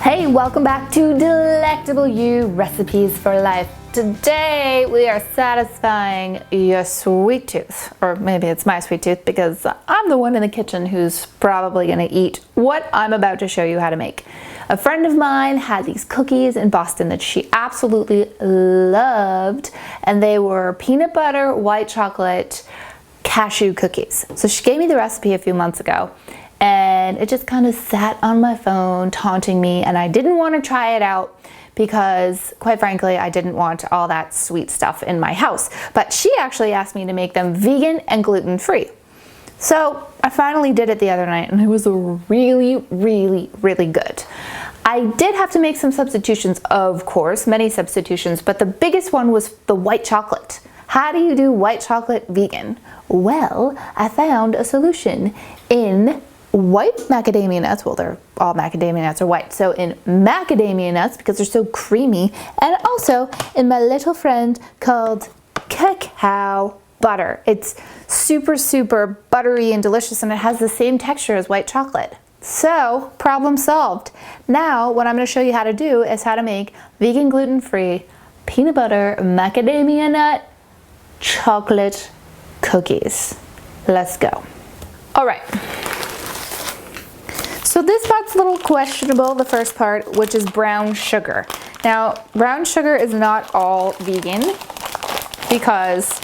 Hey, welcome back to Delectable You Recipes for Life. Today we are satisfying your sweet tooth, or maybe it's my sweet tooth because I'm the one in the kitchen who's probably gonna eat what I'm about to show you how to make. A friend of mine had these cookies in Boston that she absolutely loved, and they were peanut butter, white chocolate, cashew cookies. So she gave me the recipe a few months ago, and it just kind of sat on my phone taunting me, and I didn't want to try it out because, quite frankly, I didn't want all that sweet stuff in my house. But she actually asked me to make them vegan and gluten-free. So I finally did it the other night, and it was really good. I did have to make some substitutions, of course, many substitutions, but the biggest one was the white chocolate. How do you do white chocolate vegan? Well, I found a solution in white macadamia nuts. Well, they're all macadamia nuts are white. So in macadamia nuts, because they're so creamy, and also in my little friend called cacao butter. It's super buttery and delicious, and it has the same texture as white chocolate. So problem solved. Now what I'm going to show you how to do is how to make vegan gluten-free peanut butter macadamia nut chocolate cookies. Let's go. All right. So this part's a little questionable, the first part, which is brown sugar. Now, brown sugar is not all vegan because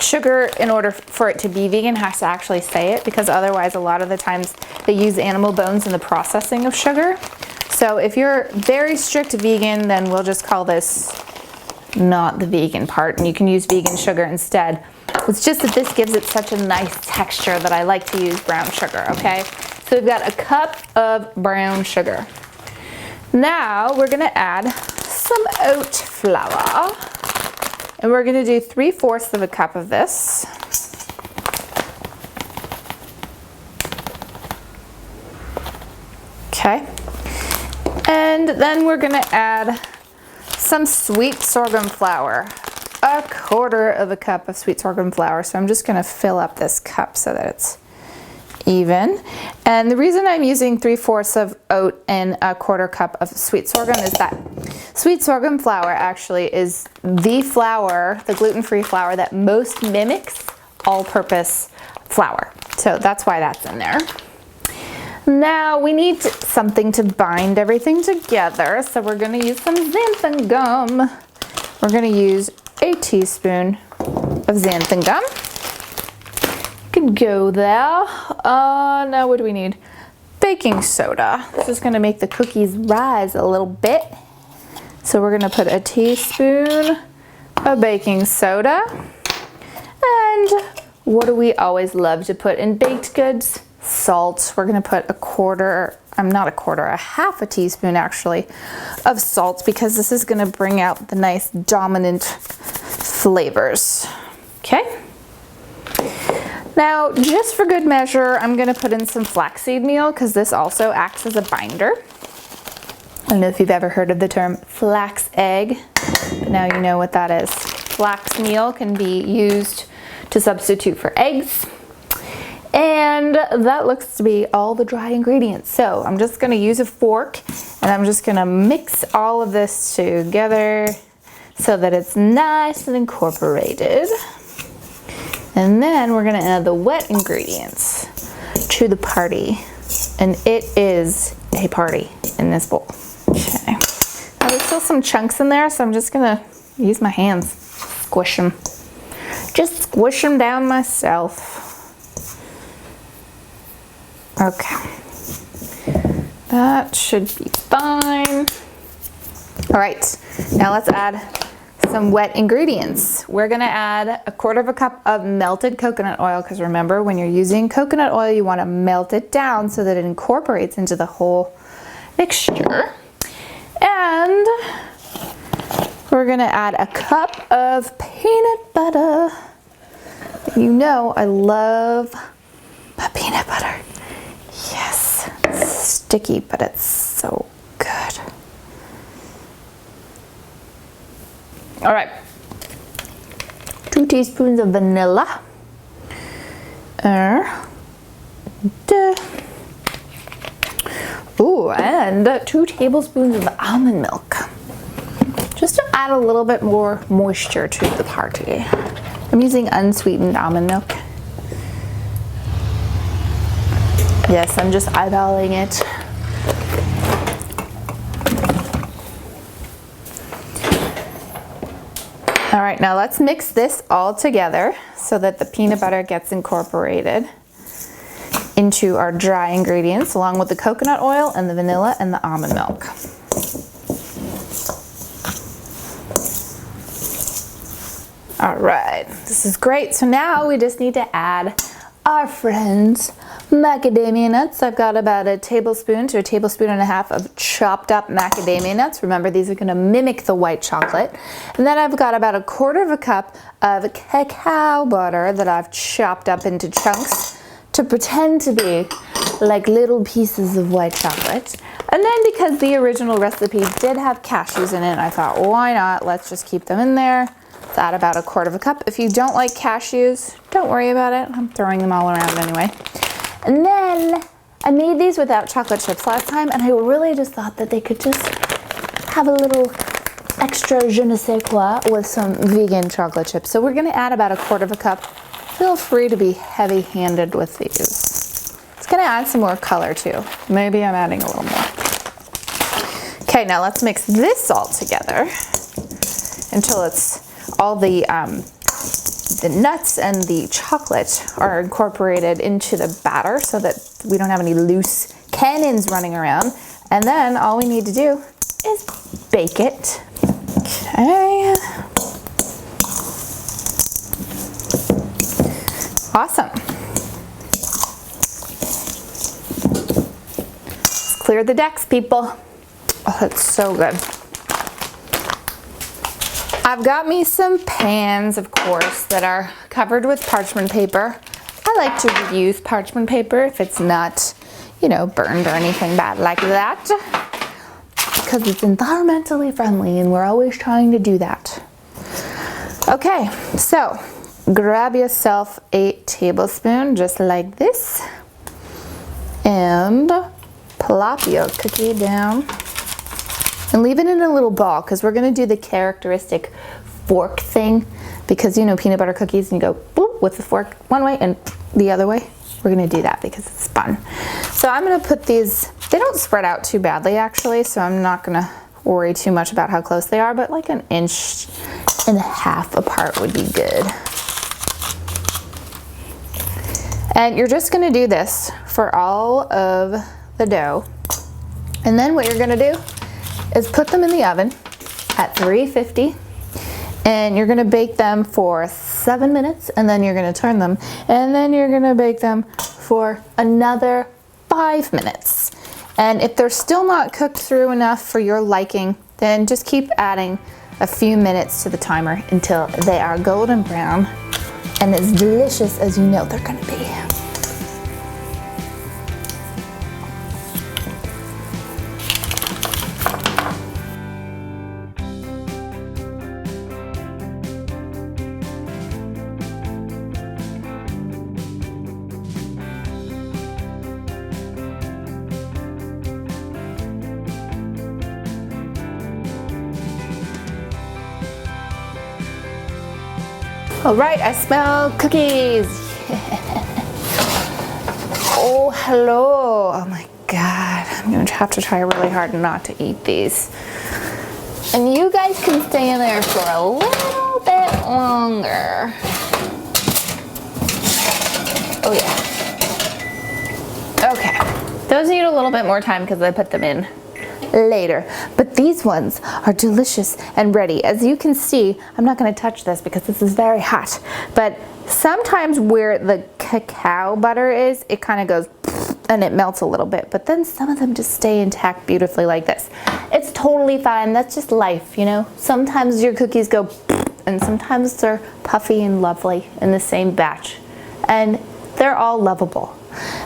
sugar, in order for it to be vegan, has to actually say it, because otherwise a lot of the times they use animal bones in the processing of sugar. So if you're very strict vegan, then we'll just call this not the vegan part, and you can use vegan sugar instead. It's just that this gives it such a nice texture that I like to use brown sugar, okay? So we've got a cup of brown sugar. Now we're gonna add some oat flour, and we're gonna do 3/4 of a cup of this. Okay. And then we're gonna add some sweet sorghum flour, 1/4 of a cup of sweet sorghum flour. So I'm just gonna fill up this cup so that it's even. And the reason I'm using 3/4 of oat and 1/4 cup of sweet sorghum is that sweet sorghum flour actually is the flour, the gluten-free flour that most mimics all-purpose flour. So that's why that's in there. Now we need something to bind everything together, so we're going to use some xanthan gum. We're going to use a teaspoon of xanthan gum. Can go there. Now what do we need? Baking soda. This is going to make the cookies rise a little bit. So we're going to put a teaspoon of baking soda. And what do we always love to put in baked goods? Salt. We're going to put a half a teaspoon actually of salt, because this is going to bring out the nice dominant flavors. Okay. Now, just for good measure, I'm going to put in some flaxseed meal, because this also acts as a binder. I don't know if you've ever heard of the term flax egg, but now you know what that is. Flax meal can be used to substitute for eggs. And that looks to be all the dry ingredients. So I'm just going to use a fork, and I'm just going to mix all of this together so that it's nice and incorporated. And then we're going to add the wet ingredients to the party. And it is a party in this bowl. Okay. Now there's still some chunks in there, so I'm just going to use my hands, squish them. Just squish them down myself. Okay. That should be fine. All right. Now let's add some wet ingredients. We're going to add 1/4 of a cup of melted coconut oil, because remember, when you're using coconut oil, you want to melt it down so that it incorporates into the whole mixture. And we're going to add a cup of peanut butter. You know I love my peanut butter. Yes, it's sticky, but it's so good. All right, 2 teaspoons of vanilla. 1 Ooh, and 2 tablespoons of almond milk. Just to add a little bit more moisture to the party. I'm using unsweetened almond milk. Yes, I'm just eyeballing it. All right, now let's mix this all together so that the peanut butter gets incorporated into our dry ingredients along with the coconut oil and the vanilla and the almond milk. All right, this is great. So now we just need to add our friends macadamia nuts. I've got about a tablespoon to a tablespoon and a half of chopped up macadamia nuts. Remember, these are going to mimic the white chocolate. And then I've got about a 1/4 cup of cacao butter that I've chopped up into chunks to pretend to be like little pieces of white chocolate. And then because the original recipe did have cashews in it, I thought, why not? Let's just keep them in there. Let's add about a 1/4 cup. If you don't like cashews, don't worry about it. I'm throwing them all around anyway. And then I made these without chocolate chips last time, and I really just thought that they could just have a little extra je ne sais quoi with some vegan chocolate chips. So we're gonna add about a 1/4 cup. Feel free to be heavy-handed with these. It's gonna add some more color too. Maybe I'm adding a little more. Okay, now let's mix this all together until it's all the nuts and the chocolate are incorporated into the batter so that we don't have any loose cannons running around. And then all we need to do is bake it. Okay. Awesome. Let's clear the decks, people. Oh, that's so good. I've got me some pans, of course, that are covered with parchment paper. I like to reuse parchment paper if it's not, you know, burned or anything bad like that, because it's environmentally friendly and we're always trying to do that. Okay, so grab yourself a tablespoon just like this and plop your cookie down. And leave it in a little ball because we're going to do the characteristic fork thing, because you know peanut butter cookies and you go boop with the fork one way and the other way. We're going to do that because it's fun. So I'm going to put these, they don't spread out too badly actually, so I'm not going to worry too much about how close they are, but like 1.5 inches apart would be good. And you're just going to do this for all of the dough. And then what you're going to do is put them in the oven at 350, and you're gonna bake them for 7 minutes, and then you're gonna turn them, and then you're gonna bake them for another 5 minutes. And if they're still not cooked through enough for your liking, then just keep adding a few minutes to the timer until they are golden brown and as delicious as you know they're gonna be. All right, I smell cookies. Oh, hello. Oh my God. I'm gonna have to try really hard not to eat these. And you guys can stay in there for a little bit longer. Oh yeah. Okay. Those need a little bit more time because I put them in later, but these ones are delicious and ready. As you can see, I'm not going to touch this because this is very hot, but sometimes where the cacao butter is, it kind of goes and it melts a little bit, but then some of them just stay intact beautifully like this. It's totally fine. That's just life, you know. Sometimes your cookies go and sometimes they're puffy and lovely in the same batch, and they're all lovable.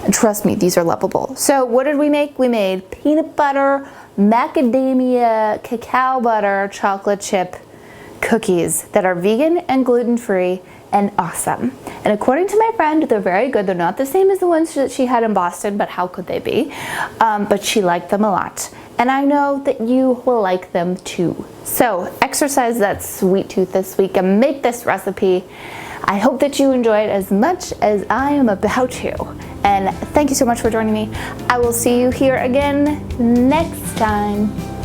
And trust me, these are lovable. So what did we make? We made peanut butter, macadamia, cacao butter, chocolate chip cookies that are vegan and gluten-free and awesome. And according to my friend, they're very good. They're not the same as the ones that she had in Boston, but how could they be? But she liked them a lot. And I know that you will like them too. So exercise that sweet tooth this week and make this recipe. I hope that you enjoy it as much as I am about to. And thank you so much for joining me. I will see you here again next time.